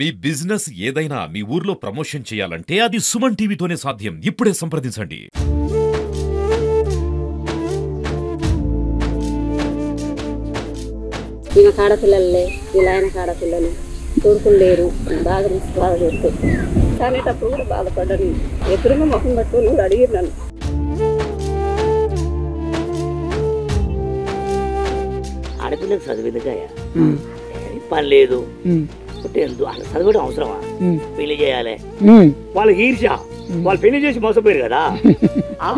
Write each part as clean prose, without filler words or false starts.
మీ business ఏదైనా మీ ఊర్లో promotion చేయాలంటే అది సుమన్ టీవీతోనే సాధ్యం. ఇప్పుడే సంప్రదించండి. ఇక కాడపిల్లలే ఇలా ఆయన కాడపిల్లలు తోడుకుండేరు బాగా తీసుకోవాలి కానేటప్పుడు కూడా బాధపడ్డాను. ఎక్కడున్న ముఖం పట్టుకొని కూడా అడిగిరు నన్ను. ఆడపిల్లలకు చదివిందికాయ పని లేదు చదవడం అవసరమా? పెళ్లి చేయాలి వాళ్ళకి ఈర్ష, వాళ్ళు పెళ్లి చేసి మోసపోయారు కదా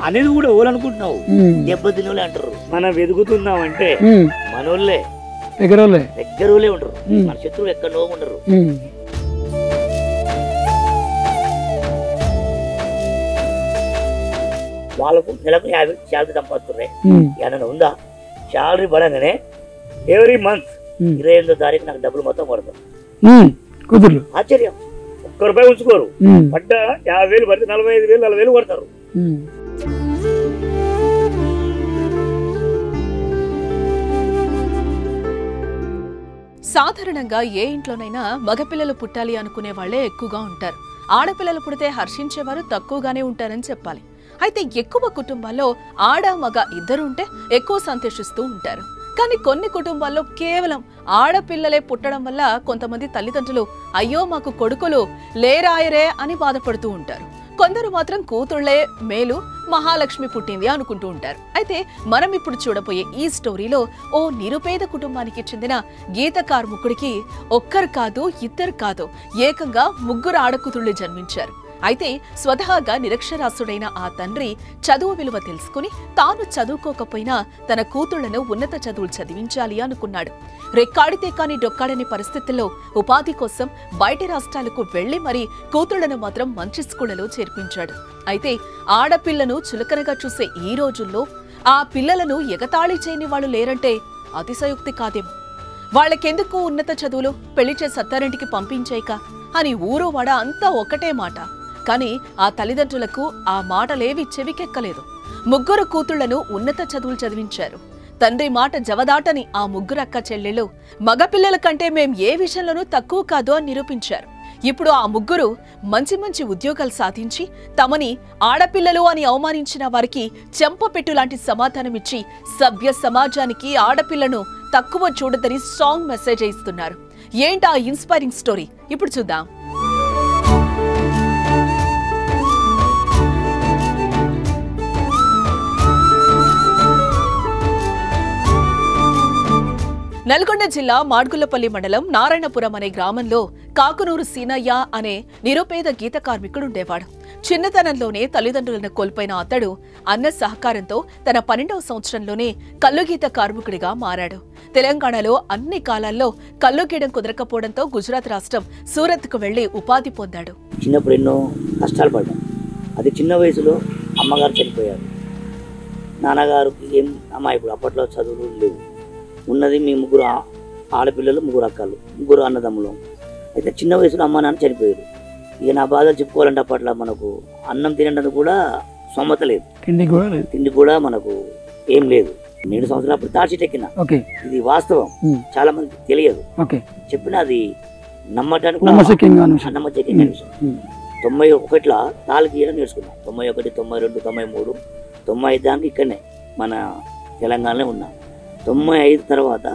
అనేది కూడా ఓలనుకుంటున్నావు. దెబ్బతినోళ్ళే అంటారు. మనం వెతుకుతున్నామంటే మనోళ్ళే దగ్గరోళ్ళే ఉంటారు. మన శత్రువులు ఎక్కడో ఉండరు. వాళ్ళకు నెలకు 50 శాలరీ సంపాదిస్తున్నాయి. ఏమన్నా ఉందా? శాలరీ పడగానే ఎవ్రీ మంత్ 28వ తారీఖు నాకు డబ్బులు మొత్తం పడతారు. ఆశ్చర్యం, ₹1 ఉంచుకోరు. పడ్డ 50,000 పడితే 45,000 40,000 పడతారు. సాధారణంగా ఏ ఇంట్లోనైనా మగపిల్లలు పుట్టాలి అనుకునే వాళ్లే ఎక్కువగా ఉంటారు. ఆడపిల్లలు పుడితే హర్షించేవారు తక్కువగానే ఉంటారని చెప్పాలి. అయితే ఎక్కువ కుటుంబాల్లో ఆడ మగ ఇద్దరు ఉంటే ఎక్కువ సంతోషిస్తూ ఉంటారు. కానీ కొన్ని కుటుంబాల్లో కేవలం ఆడపిల్లలే పుట్టడం వల్ల కొంతమంది తల్లిదండ్రులు అయ్యో మాకు కొడుకులు లేరాయరే అని బాధపడుతూ ఉంటారు. కొందరు మాత్రం కూతుళ్లే మేలు, మహాలక్ష్మి పుట్టింది అనుకుంటూ ఉంటారు. అయితే మనం ఇప్పుడు చూడబోయే ఈ స్టోరీలో ఓ నిరుపేద కుటుంబానికి చెందిన గీత కార్మికుడికి ఒక్కరు కాదు ఇద్దరు కాదు ఏకంగా 3 ఆడకూతుళ్లు జన్మించారు. అయితే స్వతహాగా నిరక్షరాస్యుడైన ఆ తండ్రి చదువు విలువ తెలుసుకుని తాను చదువుకోకపోయినా తన కూతుళ్లను ఉన్నత చదువులు చదివించాలి అనుకున్నాడు. రెక్కాడితే కాని డొక్కాడని పరిస్థితుల్లో ఉపాధి కోసం బయటి రాష్ట్రాలకు వెళ్లి మరీ కూతుళ్లను మాత్రం మంచి స్కూళ్లలో చేర్పించాడు. అయితే ఆడపిల్లను చులకనగా చూసే ఈ రోజుల్లో ఆ పిల్లలను ఎగతాళి చేయని వాళ్ళు లేరంటే అతిశయోక్తి కాదేమో. వాళ్ళకెందుకు ఉన్నత చదువులు, పెళ్లి చేసి అత్తారింటికి పంపించేయక అని ఊరోవాడ అంతా ఒకటే మాట. కానీ ఆ తల్లిదండ్రులకు ఆ మాటలేవి చెవికెక్కలేదు. 3 కూతుళ్లను ఉన్నత చదువులు చదివించారు. తండ్రి మాట జవదాటని ఆ 3 అక్క చెల్లెళ్ళు మగపిల్లల కంటే మేం ఏ విషయంలోనూ తక్కువ కాదు అని నిరూపించారు. ఇప్పుడు ఆ 3 మంచి మంచి ఉద్యోగాలు సాధించి తమని ఆడపిల్లలు అని అవమానించిన వారికి చెంపపెట్టు లాంటి సమాధానమిచ్చి సభ్య సమాజానికి ఆడపిల్లను తక్కువ చూడదని స్ట్రాంగ్ మెసేజ్ ఇస్తున్నారు. ఏంటా ఇన్స్పైరింగ్ స్టోరీ ఇప్పుడు చూద్దాం. నల్గొండ జిల్లా మాడ్గులపల్లి మండలం నారాయణపురం అనే గ్రామంలో కాకునూరు సీనయ్య అనే నిరుపేద గీత కార్మికుడుండేవాడు. చిన్నతనంలోనే తల్లిదండ్రులను కోల్పోయిన అతడు అన్న సహకారంతో తన 12వ సంవత్సరంలోనే కల్లుగీత కార్మికుడిగా మారాడు. తెలంగాణలో అన్ని కాలాల్లో కల్లు గీయడం కుదరకపోవడంతో గుజరాత్ రాష్ట్రం సూరత్కు వెళ్లి ఉపాధి పొందాడు. చిన్నప్పుడు ఎన్నో కష్టాలు పడ్డాం. అది చిన్న వయసులో అమ్మగారు చనిపోయారు. నాన్నగారికి ఏం అమ్మాయిప్పుడు అప్పట్లో చదువులు లేవు. ఉన్నది మీ 3 ఆడపిల్లలు, 3 అక్కలు, 3 అన్నదమ్ములు. అయితే చిన్న వయసులో అమ్మ నాన్న చనిపోయారు. ఇక నా బాధలు చెప్పుకోవాలంటే అప్పట్లో మనకు అన్నం తినడానికి కూడా సొమ్మత లేదు, తిండి కూడా మనకు ఏం లేదు. 7 సంవత్సరాలు అప్పుడు తాడ్చిట్ ఎక్కిన. ఇది వాస్తవం, చాలా మందికి తెలియదు. చెప్పిన అది నమ్మటానికి నమ్మశక్యంగా విషయం. 91లో తాళ్ళు గీయడం నేర్చుకున్నాం. 91, 92, 93, 95 దానికి ఇక్కడనే మన తెలంగాణలో ఉన్నాం. 95 తర్వాత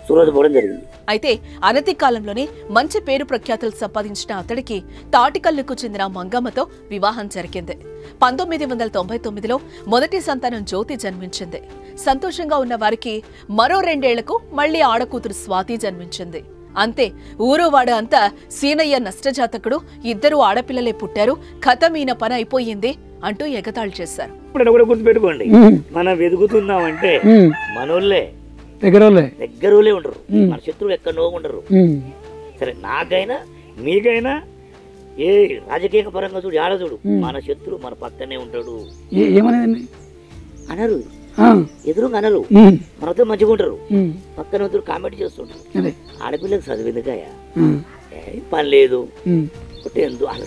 సూరత్ పోవడం జరిగింది. అయితే అనతి కాలంలోనే మంచి పేరు ప్రఖ్యాతులు సంపాదించిన అతడికి తాటికల్లుకు చెందిన మంగమ్మతో వివాహం జరిగింది. 1999లో మొదటి సంతానం జ్యోతి జన్మించింది. సంతోషంగా ఉన్న వారికి మరో 2 ఏళ్లకు మళ్లీ ఆడకూతురు స్వాతి జన్మించింది. అంతే, ఊరువాడ అంతా సీనయ్య నష్టజాతకుడు, 2 ఆడపిల్లలే పుట్టారు, ఖతమీన పని అయిపోయింది అంటూ ఎగతాళి చేశారు. గుర్తుపెట్టుకోండి, మనం వెతుకుతున్నామంటే మనోళ్ళే దగ్గరోళ్ళే ఉంటారు. మన శత్రువులు ఎక్కడో ఉండరు. సరే, నాకైనా మీకైనా ఏ రాజకీయ పరంగా చూడు, ఆడ చూడు, మన శత్రువు మన పక్కనే ఉంటాడు. అనరు, ఎదురుగా అనరు, మనతో మంచిగా ఉంటారు. పక్కన వద్దు కామెంట్ చేస్తుంటారు. ఆడపిల్లకి చదివిందికాయ పని లేదు,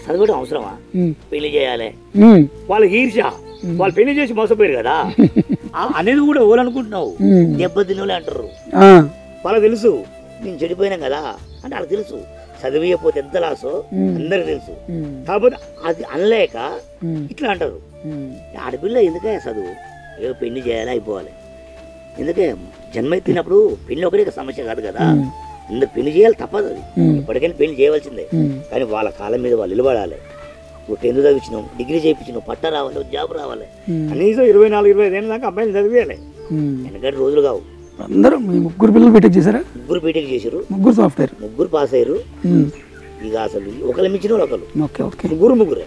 చదవడం అవసరమా? పెళ్లి చేయాలి వాళ్ళకి ఈర్ష, వాళ్ళు పెళ్లి చేసి మోసపోయారు కదా అనేది కూడా ఓలనుకుంటున్నావు. దెబ్బతినోళ్ళే అంటారు. వాళ్ళకి తెలుసు నేను చెడిపోయినాం కదా అంటే వాళ్ళకి తెలుసు. చదివియపోతే ఎంత లాసో అందరికి తెలుసు. కాకపోతే అది అనలేక ఇట్లా అంటారు, ఆడపిల్ల ఎందుకే చదువు, ఏదో పెళ్లి చేయాలి అయిపోవాలి. ఎందుకే జన్మ ఎత్తినప్పుడు పెళ్లి ఒకటే సమస్య కాదు కదా, అందరు పెళ్లి చేయాలి, తప్పదు. అది ఎప్పటికైనా పెళ్లి చేయవలసిందే. కానీ వాళ్ళ కాలం మీద వాళ్ళు నిలబడాలి. నువ్వు 10th చదివించినావు, డిగ్రీ చేయించినావు, పట్ట రావాలి, జాబ్ రావాలి, కనీసం 24-25 ఏళ్ళ దాకా అబ్బాయిలు చదివేయాలి. ఎందుకంటే రోజులు కావు. అందరూ మీ ముగ్గురు పిల్లలు బీటెక్ చేశారా? ముగ్గురు బీటెక్ చేశారు, ముగ్గురు సాఫ్ట్వేర్, ముగ్గురు పాస్ అయ్యారు. ఇక అసలు ఒకళ్ళు మించిన ఒకళ్ళు, ఓకే ముగ్గురే.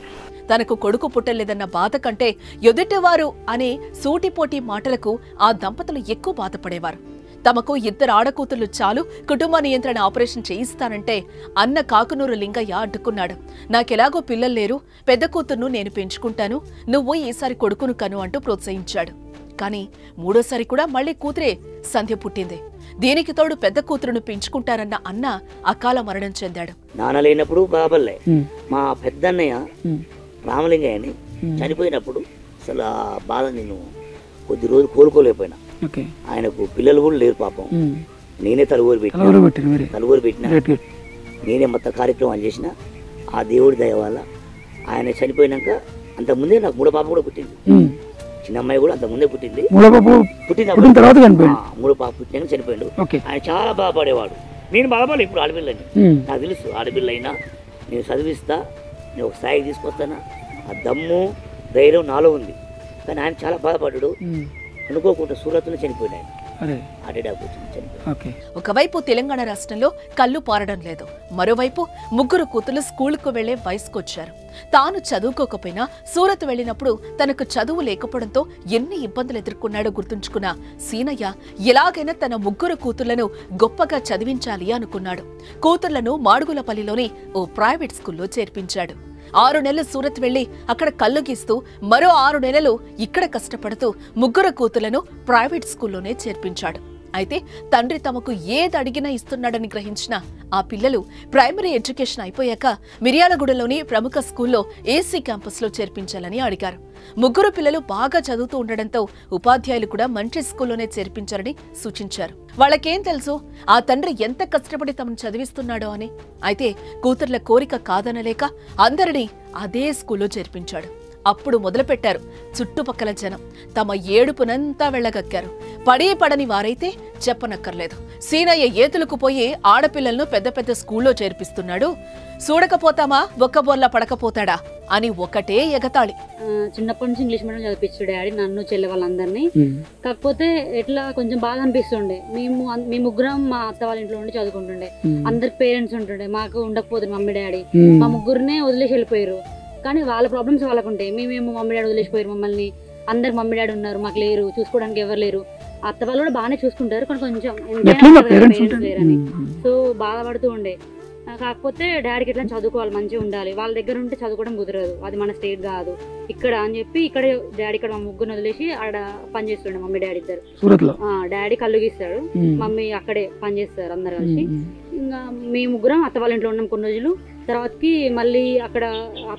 తనకు కొడుకు పుట్టలేదన్న బాధ కంటే ఎదుటివారు అనే సూటిపోటి మాటలకు ఆ దంపతులు ఎక్కువ బాధపడేవారు. తమకు 2 ఆడకూతుళ్లు చాలు, కుటుంబ నియంత్రణ ఆపరేషన్ చేయిస్తానంటే అన్న కాకునూరు లింగయ్య అడ్డుకున్నాడు. నాకెలాగో పిల్లలు లేరు, పెద్ద కూతుర్ను నేను పెంచుకుంటాను, నువ్వు ఈసారి కొడుకును కను అంటూ ప్రోత్సహించాడు. కానీ 3వ సారి కూడా మళ్లీ కూతురే సంధ్య పుట్టింది. దీనికి తోడు పెద్ద కూతురును పెంచుకుంటారన్న అన్న అకాల మరణం చెందాడు. నాన్న లేనప్పుడు బాబల్లే మా పెద్దన్నయ్య రామలింగయ్య అని చనిపోయినప్పుడు అసలు ఆ బాధ నేను కొద్ది రోజులు కోలుకోలేకపోయినా. ఆయనకు పిల్లలు కూడా లేరు పాపం. నేనే తలుగురు పెట్టిన, నేనే మొత్తం కార్యక్రమాలు చేసిన. ఆ దేవుడి దయ వల్ల ఆయన చనిపోయినాక అంతకుముందే నాకు 3వ పాప కూడా పుట్టింది. చిన్న అమ్మాయి కూడా అంతకుముందే పుట్టింది. 3వ పాప పుట్టినాక చనిపోయిండు. ఆయన చాలా బాధపడేవాడు. నేను బాధపడలే. ఇప్పుడు ఆడపిల్లని నాకు తెలుసు, ఆడపిల్ల అయినా నేను చదివిస్తా, నేను ఒక స్థాయికి తీసుకొస్తానా, ఆ దమ్ము ధైర్యం నాలో ఉంది. కానీ ఆయన చాలా బాధపడ్డాడు. అనుకోకుండా సూరత్లో చనిపోయినాడు. ఒకవైపు తెలంగాణ రాష్ట్రంలో కళ్ళు పారడం లేదు, మరోవైపు ముగ్గురు కూతులు స్కూలుకు వెళ్లే వయసుకొచ్చారు. తాను చదువుకోకపోయినా సూరత్ వెళ్లినప్పుడు తనకు చదువు లేకపోవడంతో ఎన్ని ఇబ్బందులు ఎదుర్కొన్నాడో గుర్తుంచుకున్న సీనయ్య ఎలాగైనా తన ముగ్గురు కూతుళ్లను గొప్పగా చదివించాలి అనుకున్నాడు. కూతుళ్లను మాడుగులపల్లిలోని ఓ ప్రైవేట్ స్కూల్లో చేర్పించాడు. 6 నెలలు సూరత్ వెళ్లి అక్కడ కళ్ళు గీస్తూ మరో 6 నెలలు ఇక్కడ కష్టపడుతూ ముగ్గురు కూతుళ్లను ప్రైవేట్ స్కూల్లోనే చేర్పించాడు. అయితే తండ్రి తమకు ఏది అడిగినా ఇస్తున్నాడని గ్రహించిన ఆ పిల్లలు ప్రైమరీ ఎడ్యుకేషన్ అయిపోయాక మిర్యాలగూడలోని ప్రముఖ స్కూల్లో ఏసీ క్యాంపస్లో చేర్పించాలని అడిగారు. ముగ్గురు పిల్లలు బాగా చదువుతూ ఉండడంతో ఉపాధ్యాయులు కూడా మంచి స్కూల్లోనే చేర్పించాలని సూచించారు. వాళ్ళకేం తెలుసు ఆ తండ్రి ఎంత కష్టపడి తమను చదివిస్తున్నాడో అని. అయితే కూతుర్ల కోరిక కాదనలేక అందరినీ అదే స్కూల్లో చేర్పించాడు. అప్పుడు మొదలుపెట్టారు చుట్టుపక్కల జనం. తమ ఏడుపునంతా వెళ్లగక్కారు. పడని వారైతే చెప్పనక్కర్లేదు. సీనయ్య ఏతులకు పోయి ఆడపిల్లలను పెద్ద పెద్ద స్కూల్లో చేర్పిస్తున్నాడు, చూడకపోతామా ఒక్క బోర్లా పడకపోతాడా అని ఒకటే ఎగతాళి. చిన్నప్పటి నుంచి ఇంగ్లీష్ మీడియం చదివించాడు డాడీ, నన్ను చెల్లె వాళ్ళందరినీ. కాకపోతే ఎట్లా కొంచెం బాగా అనిపిస్తుండే. మీ ముగ్గురం మా అత్త వాళ్ళ ఇంట్లో ఉండి చదువుకుంటుండే, అందరికి పేరెంట్స్ ఉంటుండే, మాకు ఉండకపోతే మమ్మీ డాడీ మా ముగ్గురినే వదిలేసి వెళ్ళిపోయారు. కానీ వాళ్ళ ప్రాబ్లమ్స్ వాళ్ళకు ఉంటాయి. మేమేమో మమ్మీ డాడీ వదిలేసిపోయారు మమ్మల్ని, అందరు మమ్మీ డాడీ ఉన్నారు, మాకు లేరు, చూసుకోవడానికి ఎవరు లేరు. అత్త వాళ్ళు కూడా బాగానే చూసుకుంటారు, కానీ కొంచెం పేరెంట్స్ లేరని సో బాధపడుతూ ఉండే. కాకపోతే డాడీకి ఎట్లా చదువుకోవాలి, మంచిగా ఉండాలి, వాళ్ళ దగ్గర ఉంటే చదువుకోవడం కుదరదు, అది మన స్టేట్ కాదు ఇక్కడ అని చెప్పి ఇక్కడే డాడీ ఇక్కడ మా ముగ్గురు వదిలేసి ఆడ పని చేస్తుండే. మమ్మీ డాడీ ఇద్దరు, డాడీ కళ్ళు గీస్తాడు, మమ్మీ అక్కడే పని చేస్తారు అందరు కలిసి. ఇంకా మేము ముగ్గురం అత్త వాళ్ళ ఇంట్లో ఉన్నాం కొన్ని రోజులు. తర్వాతకి మళ్ళీ అక్కడ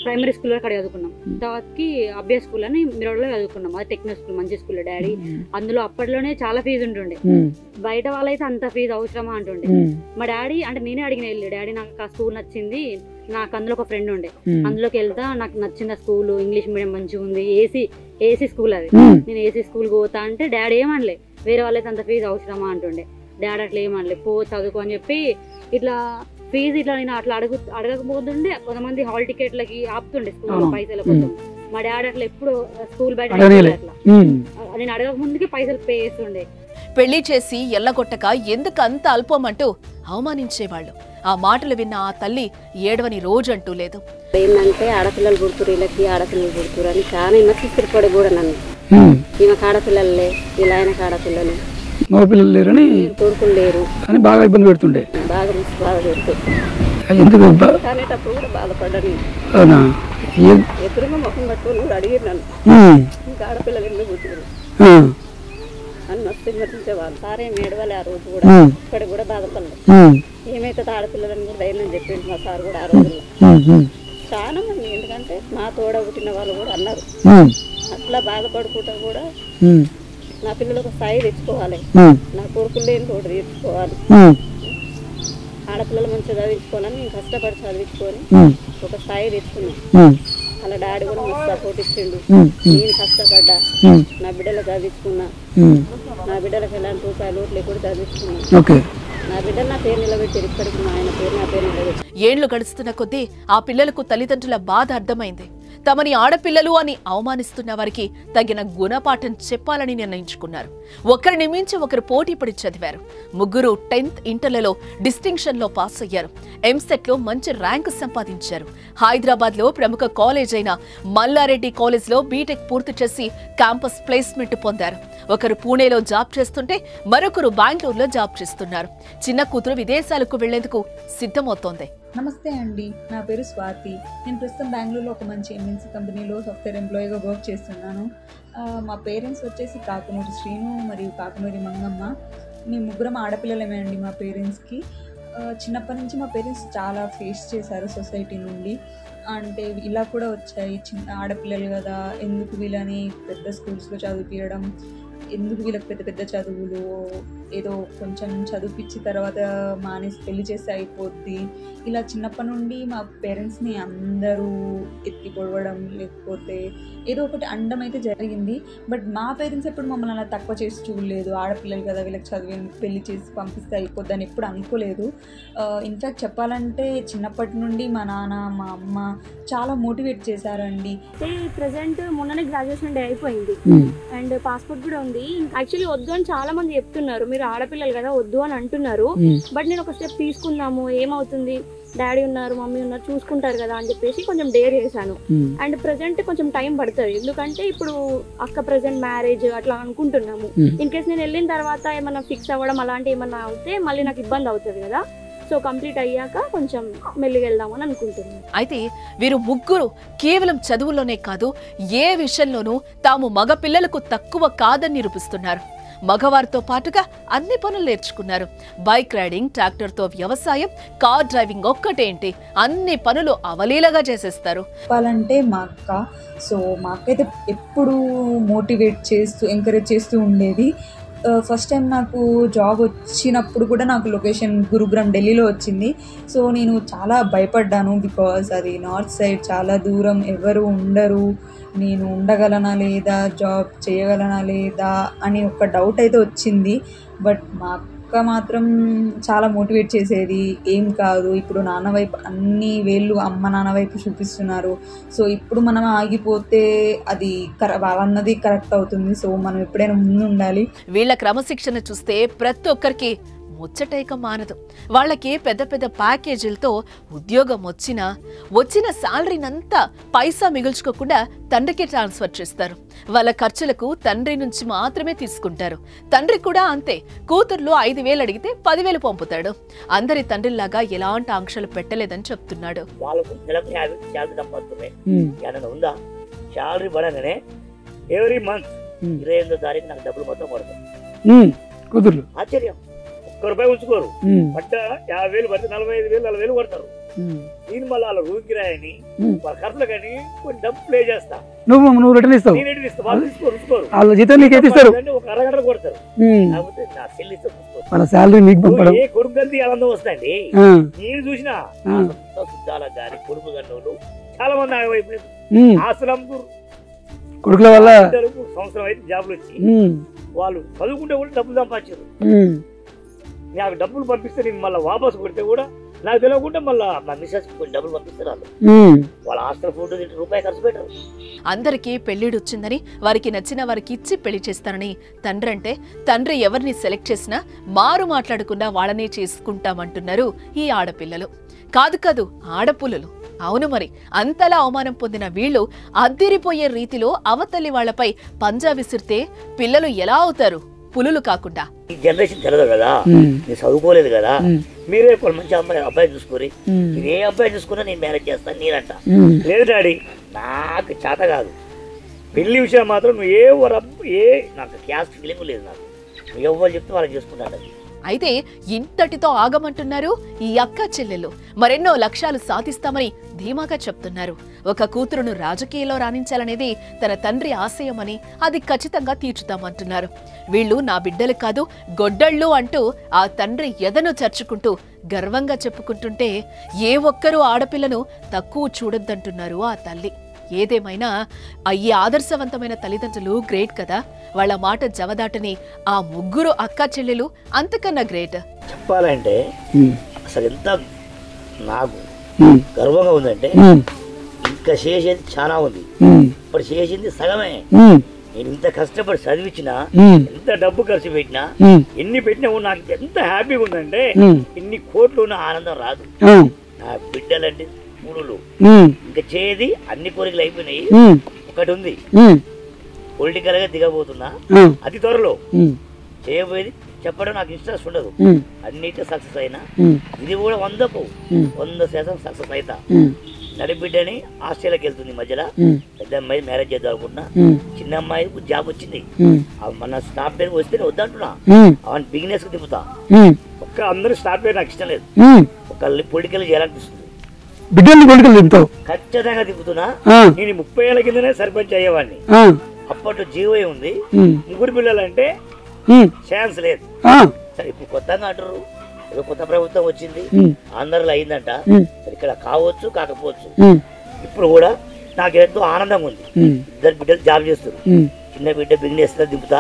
ప్రైమరీ స్కూల్లో అక్కడ చదువుకున్నాం. తర్వాతకి అభ్యాస స్కూల్ అని మిరోడ్లో చదువుకున్నాం. అది టెక్నికల్ స్కూల్, మంచి స్కూల్ డాడీ. అందులో అప్పట్లోనే చాలా ఫీజు ఉంటుండే, బయట వాళ్ళైతే అంత ఫీజు అవసరమా అంటుండే. మా డాడీ అంటే నేనే అడిగిన వెళ్ళి, డాడీ నాకు ఆ స్కూల్ నచ్చింది, నాకు అందులో ఒక ఫ్రెండ్ ఉండే, అందులోకి వెళ్తా, నాకు నచ్చిన స్కూల్, ఇంగ్లీష్ మీడియం మంచిగా ఉంది, ఏసీ స్కూల్ అది, నేను ఏసీ స్కూల్ పోతా అంటే డాడీ ఏమనలే. వేరే వాళ్ళైతే అంత ఫీజు అవసరమా అంటుండే. డాడీ అట్లా ఏమనలే, పో చదువుకో అని చెప్పి. ఇట్లా ఫీజు ఇట్లా నేను అట్లా అడగకపోతుండే. కొంతమంది హాల్ టికెట్లకి ఆపుతుండే స్కూల్ పైసల కోసం. మా డాడీ అట్లా ఎప్పుడు స్కూల్ బయట అట్లా నేను అడగక ముందుకి పైసలు పే చేస్తుండే. పెళ్లి చేసి ఎల్లగొట్టక ఎందుకు అంత అల్పమంటూ అవమానించేవాళ్ళు. ఆ మాటలు విన్న ఆ తల్లి ఏడవని రోజంటూ లేదు. ఏంటంటే ఆడపిల్లలు పుడుతురు, వీళ్ళకి ఆడపిల్లలు పుడుతురు అని చాలా విమర్శిస్తారు కూడా నన్ను. ఈమెకు ఆడపిల్లలే, ఇలా ఆయనకు ఆడపిల్లలు, మగపిల్లలు లేరని, కొడుకులు లేరు అని బాగా ఇబ్బంది పెడుతుండే. బాగా పెడుతూ అనేటప్పుడు కూడా బాధపడ్డాను. ఎదురుగా ముఖం పట్టుకొని కూడా అడిగారు నన్ను, ఇంకా ఆడపిల్లలు ఎందుకు పుట్టిరు అని మస్తు విమర్శించేవాళ్ళు. సారే ఏడవాలి ఆ రోజు కూడా, ఇక్కడ కూడా బాధపడలేదు. ఏమైతే ఆడపిల్లలని కూడా ధైర్యం చెప్పింది మా సార్ కూడా ఆ రోజుల్లో. చాలా మంది, ఎందుకంటే మా తోడ పుట్టిన వాళ్ళు కూడా అన్నారు అట్లా బాధపడుకుంటా కూడా నా పిల్లలకు స్థాయి తెచ్చుకోవాలి, నా కొడుకులు లేని తోట తెచ్చుకోవాలి, ఆడపిల్లలు మంచిగా చదివించుకోవాలని నేను కష్టపడి చదివించుకొని ఒక స్థాయి తెచ్చుకున్నాను. అలా డాడీ కూడా మస్తు సపోర్ట్ ఇచ్చిండు. నేను కష్టపడ్డా, నా బిడ్డలు చదివించుకున్నా, నా బిడ్డలకు ఎలాంటి రూపాయలు లేకుండా చదివించుకున్నా. నా బిడ్డలు నా పేరు నిలబెట్టారు. ఇప్పటికి మా ఆయన పేరు నా పేరు నిలబెట్టారు. ఏండ్లు గడుస్తున్న కొద్దీ ఆ పిల్లలకు తల్లిదండ్రుల బాధ అర్థమైంది. తమని ఆడపిల్లలు అని అవమానిస్తున్న వారికి తగిన గుణపాఠం చెప్పాలని నిర్ణయించుకున్నారు. ఒకరిని మించి ఒకరు పోటీపడి చదివారు. ముగ్గురు 10th ఇంటర్లలో డిస్టింక్షన్లో పాస్ అయ్యారు. ఎంసెట్లో మంచి ర్యాంకు సంపాదించారు. హైదరాబాద్లో ప్రముఖ కాలేజ్ అయిన మల్లారెడ్డి కాలేజ్లో బీటెక్ పూర్తి చేసి క్యాంపస్ ప్లేస్మెంట్ పొందారు. ఒకరు పూణేలో జాబ్ చేస్తుంటే మరొకరు బెంగళూరులో జాబ్ చేస్తున్నారు. చిన్న కూతురు విదేశాలకు వెళ్లేందుకు సిద్ధమవుతోంది. నమస్తే అండి, నా పేరు స్వాతి. నేను ప్రస్తుతం బెంగళూరులో ఒక మంచి ఎంఎన్సీ కంపెనీలో సాఫ్ట్వేర్ ఎంప్లాయీగా వర్క్ చేస్తున్నాను. మా పేరెంట్స్ వచ్చేసి కాకునూరి శ్రీను మరియు కాకునూరి మంగమ్మ. మేము ముగ్గురం ఆడపిల్లలమే అండి మా పేరెంట్స్కి. చిన్నప్పటి నుంచి మా పేరెంట్స్ చాలా ఫేస్ చేశారు సొసైటీ నుండి. అంటే ఇలా కూడా వచ్చాయి, చిన్న ఆడపిల్లలు కదా, ఎందుకు వీళ్ళని పెద్ద స్కూల్స్లో చదివించడం, ఎందుకు వీళ్ళకి పెద్ద పెద్ద చదువులు, ఏదో కొంచెం చదివించి తర్వాత మానేసి పెళ్లి చేస్తే అయిపోద్ది. ఇలా చిన్నప్పటి నుండి మా పేరెంట్స్ని అందరూ ఎత్తి పొడవడం, లేకపోతే ఏదో ఒకటి అండం అయితే జరిగింది. బట్ మా పేరెంట్స్ ఎప్పుడు మమ్మల్ని అలా తక్కువ చేసి చూడలేదు. ఆడపిల్లలు కదా, వీళ్ళకి చదివి పెళ్లి చేసి పంపిస్తే అయిపోద్ది అని ఎప్పుడు అనుకోలేదు. ఇన్ఫ్యాక్ట్ చెప్పాలంటే చిన్నప్పటి నుండి మా నాన్న, మా అమ్మ చాలా మోటివేట్ చేశారండి. ప్రజెంట్ మొన్ననే గ్రాడ్యుయేషన్ డే అయిపోయింది అండ్ పాస్పోర్ట్ కూడా ఉంది. యాక్చువల్లీ వద్దు అని చాలా మంది చెప్తున్నారు, మీరు ఆడపిల్లలు కదా వద్దు అని అంటున్నారు. బట్ నేను ఒక స్టెప్ తీసుకుందాము, ఏమవుతుంది, డాడీ ఉన్నారు, మమ్మీ ఉన్నారు, చూసుకుంటారు కదా అని చెప్పేసి కొంచెం డేర్ చేశాను. అండ్ ప్రెసెంట్ కొంచెం టైం పడుతుంది, ఎందుకంటే ఇప్పుడు అక్క ప్రెసెంట్ మ్యారేజ్ అట్లా అనుకుంటున్నాము. ఇన్ కేస్ నేను వెళ్ళిన తర్వాత ఏమన్నా ఫిక్స్ అవ్వడం అలాంటి ఏమన్నా అవుతే మళ్ళీ నాకు ఇబ్బంది అవుతుంది కదా. సో కంప్లీట్ అయ్యాక కొంచెం మెల్లిగా వెళ్దామని అనుకుంటున్నాను. అయితే వీరు ముగ్గురు కేవలం చదువుల్లోనే కాదు, ఏ విషయంలోనూ తాము మగ పిల్లలకు తక్కువ కాదని నిరూపిస్తున్నారు. మగవారితో పాటుగా అన్ని పనులు నేర్చుకున్నారు. బైక్ రైడింగ్, ట్రాక్టర్తో వ్యవసాయం, కార్ డ్రైవింగ్ ఒక్కటేంటి అన్ని పనులు అవలీలగా చేసేస్తారు. చెప్పాలంటే మా అక్క, సో మా అక్క అయితే ఎప్పుడు మోటివేట్ చేస్తూ ఎంకరేజ్ చేస్తూ ఉండేది. ఫస్ట్ టైం నాకు జాబ్ వచ్చినప్పుడు కూడా నాకు లొకేషన్ గురుగ్రామ్ ఢిల్లీలో వచ్చింది. సో నేను చాలా భయపడ్డాను, బికాజ్ అది నార్త్ సైడ్, చాలా దూరం, ఎవరు ఉండరు, నేను ఉండగలనా లేదా, జాబ్ చేయగలనా లేదా అని ఒక డౌట్ అయితే వచ్చింది. బట్ మా అక్క మాత్రం చాలా మోటివేట్ చేసేది. ఏం కాదు, ఇప్పుడు నాన్న వైపు అన్ని వేళ్ళు అమ్మ నాన్న వైపు చూపిస్తున్నారు, సో ఇప్పుడు మనం ఆగిపోతే అది వాళ్ళన్నది కరెక్ట్ అవుతుంది, సో మనం ఎప్పుడైనా ముందు ఉండాలి. వీళ్ళ క్రమశిక్షణ చూస్తే ప్రతి ఒక్కరికి ముచ్చటైక మానదు. వాళ్ళకి పెద్ద పెద్ద ప్యాకేజీలతో ఉద్యోగం వచ్చిన శాలరీనంతా పైసా మిగుల్చుకోకుండా తండ్రికి ట్రాన్స్ఫర్ చేస్తారు. వాళ్ళ ఖర్చులకు తండ్రి నుంచి మాత్రమే తీసుకుంటారు. తండ్రి కూడా అంతే, కూతుర్లు 5,000 అడిగితే 10,000 పంపుతాడు. అందరి తండ్రిలాగా ఎలాంటి ఆంక్షలు పెట్టలేదని చెప్తున్నాడు. ఎవ్రీ మంత్ 28వ తారీఖు నాకు డబ్బులు మొత్తం పడతాయి. ఆశ్చర్యం, ₹1 ఉంచుకోరు. పట్ట 50,000 పడితే 45,000 40,000 కొడతారు. నేను మళ్ళీ వాళ్ళ రూమ్ కిరాయని వాళ్ళ ఖర్చులు కానీ కొన్ని డబ్బు ప్లే చేస్తా. నువ్వు రిటర్న్ ఇస్తావు, నేను రిటర్న్ ఇస్తాను. వాళ్ళు ఉంచుకోరు, వాళ్ళ జీతం నీకు ఇస్తారు, ఒక అరగంట కొడతారు. కాకపోతే నా సెల్ ఇస్తే వాళ్ళ శాలరీ నీకు పంపడం. ఏ కొడుకు గంతి ఆనందం వస్తాయండి. నేను చూసినా శుద్ధాల గారి కొడుకు గంటలు చాలా మంది ఆగమైపోయింది. ఆస్తులు అమ్ముతారు కొడుకుల వల్ల. సంవత్సరం అయితే జాబులు వచ్చి వాళ్ళు చదువుకుంటే కూడా డబ్బులు సంపాదించారు. నాకు డబ్బులు పంపిస్తే నేను మళ్ళీ వాపసు కొడితే కూడా నాకు తెలియకుండా మళ్ళీ మా మిస్సెస్ కొన్ని డబ్బులు పంపిస్తారు. వాళ్ళ హాస్టల్ ఫుడ్ ₹1 ఖర్చు పెట్టరు. అందరికీ పెళ్లిడొచ్చిందని వారికి నచ్చిన వారికి ఇచ్చి పెళ్లి చేస్తారని తండ్రి అంటే, తండ్రి ఎవరిని సెలెక్ట్ చేసినా మారు మాట్లాడకుండా వాళ్ళనే చేసుకుంటామంటున్నారు ఈ ఆడపిల్లలు. కాదు ఆడపుల్లలు. అవును మరి, అంతలా అవమానం పొందిన వీళ్ళు అద్దిరిపోయే రీతిలో అవతలి వాళ్లపై పంజా విసిరితే పిల్లలు ఎలా అవుతారు? పులులు కాకుండా. ఈ జనరేషన్ తెలియదు కదా, నేను చదువుకోలేదు కదా, మీరే మంచి అబ్బాయి చూసుకోరి, మీరు ఏ అబ్బాయి చూసుకున్నా నేను మేనేజ్ చేస్తాను నేనంట. లేదు డాడీ, నాకు చేత కాదు. పెళ్లి విషయం మాత్రం నువ్వు నాకు క్యాస్ట్ ఫీలింగ్ లేదు. నాకు నువ్వు ఎవరు చెప్తే వాళ్ళకి చేసుకుంటాను. అయితే ఇంతటితో ఆగమంటున్నారు ఈ అక్క చెల్లెలు. మరెన్నో లక్ష్యాలు సాధిస్తామని ధీమాగా చెప్తున్నారు. ఒక కూతురును రాజకీయాల్లో రాణించాలనేది తన తండ్రి ఆశయమని, అది ఖచ్చితంగా తీర్చుతామంటున్నారు. వీళ్ళు నా బిడ్డలు కాదు గొడ్డళ్ళు అంటూ ఆ తండ్రి ఎదను చర్చుకుంటూ గర్వంగా చెప్పుకుంటుంటే ఏ ఒక్కరూ ఆడపిల్లను తక్కువ చూడొద్దంటున్నారు ఆ తల్లి. ఏదేమైనా ఈ ఆదర్శవంతమైన తల్లిదండ్రులు గ్రేట్ కదా. వాళ్ళ మాట జవదాటని ఆ ముగ్గురు అక్కా చెల్లెలు అంతకన్నా గ్రేట్. చెప్పాలంటే అసలు ఎంత నాకు గర్వంగా ఉందంటే ఇంకా చేసేది చాలా ఉంది. ఇప్పుడు చేసింది సగమే. నేను ఇంత కష్టపడి చదివించినా, ఎంత డబ్బు ఖర్చు పెట్టినా, ఎన్ని పెట్టినా నాకు ఎంత హ్యాపీగా ఉందంటే ఇన్ని కోట్లు ఉన్న ఆనందం రాదు. నా బిడ్డలంటే పూలు ఇంకా చేయది అన్ని కోరికలు అయిపోయినాయి. ఒకటి ఉంది, పొలిటికల్ గా దిగబోతున్నా అతి త్వరలో. చేయబోయేది చెప్పడం నాకు ఇంట్రెస్ట్ ఉండదు. అన్నిటి సక్సెస్ అయినా ఇది కూడా 100% సక్సెస్ అవుతా. నడిబిడ్డని ఆస్ట్రేలియాకి వెళ్తుంది మధ్యలో. పెద్ద అమ్మాయి మ్యారేజ్ చేద్దాం అనుకుంటున్నా. చిన్న అమ్మాయికి జాబ్ వచ్చింది. మన సాఫ్ట్వేర్ వస్తే వద్దంటున్నా. అవన్నీ బిజినెస్ కు తిప్పుతా. ఒక్క అందరూ సాఫ్ట్వేర్ నాకు ఇష్టం లేదు. ఒక పొలిటికల్ చేయాలనిపిస్తుంది. ఖచ్చితంగా తిప్పుతున్నా. నేను 30 ఏళ్ల కిందనే సర్పంచ్ అయ్యేవాడిని. అప్పట్లో జీవో ఉంది. ముగ్గురు పిల్లలంటే ఛాన్స్ లేదు. సరే ఇప్పుడు కొత్తగా అంటారు, కొత్త ప్రభుత్వం వచ్చింది, ఆంధ్రలో అయిందంట. ఇక్కడ కావచ్చు కాకపోవచ్చు. ఇప్పుడు కూడా నాకు ఎంతో ఆనందంగా ఉంది. ఇద్దరు బిడ్డలు జాబ్ చేస్తారు. చిన్న బిడ్డ బిజినెస్ లో దింపుతా,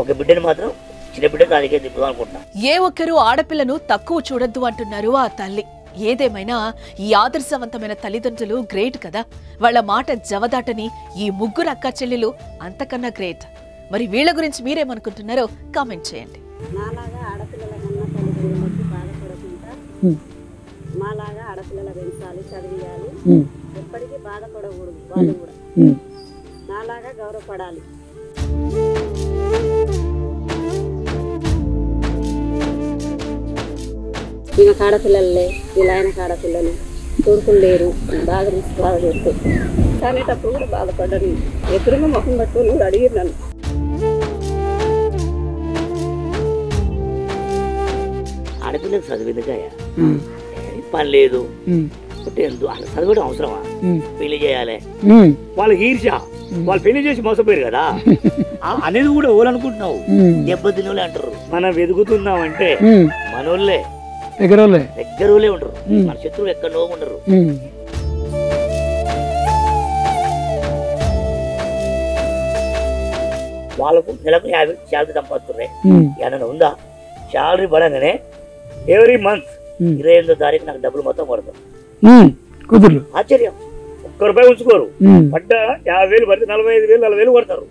ఒక బిడ్డని మాత్రం చిన్న బిడ్డ దానికే దింపుతా అనుకుంటా. ఏ ఒక్కరూ ఆడపిల్లను తక్కువ చూడొద్దు అంటున్నారు ఆ తల్లి. ఏదేమైనా ఈ ఆదర్శవంతమైన తల్లిదండ్రులు గ్రేట్ కదా. వాళ్ళ మాట జవదాటని ఈ ముగ్గురు అక్కా చెల్లెలు అంతకన్నా గ్రేట్. మరి వీళ్ళ గురించి మీరేమనుకుంటున్నారో కామెంట్ చేయండి. నాలాగా ఆడపిల్లల కన్నా తల్లిదండ్రులకి బాధపడకుండా మాలాగా ఆడపిల్లల పెంచాలి, చదివియాలి. ఎప్పటికీ బాధపడకూడదు. వాళ్ళు కూడా నాలాగా గౌరవపడాలి. ఈయన ఆడపిల్లలే, వీళ్ళ ఆయన ఆడపిల్లలు తోడుకుని లేరు. బాగా చేస్తారు. కానేటప్పుడు కూడా బాధపడ్డాను. ఎదురుగా ముఖం పట్టుకొని కూడా అడిగి నన్ను. ఆడపిల్లకి చదివిందికాయ పని లేదు. చదవడం అవసరమా? పెళ్లి చేయాలి. వాళ్ళకి ఈర్ష, వాళ్ళు పెళ్లి చేసి మోసపోయారు కదా అనేది కూడా ఓలనుకుంటున్నావు. దెబ్బతినోళ్ళే అంటారు. మనం వెతుకుతున్నామంటే మనోళ్ళే దగ్గరోళ్ళే ఉంటారు. మన శత్రువులు ఎక్కడో ఉండరు. వాళ్ళకు నెలకు 50 శాలరీ సంపాదిస్తున్నాయి. ఏదైనా ఉందా? శాలరీ పడంగానే ఎవ్రీ మంత్ 28వ తారీఖు నాకు డబ్బులు మొత్తం పడతారు. ఆశ్చర్యం. ఒక్క రూపాయి ఉంచుకోరు. పడ్డ 50,000 పడితే 45,000 40,000 పడతారు.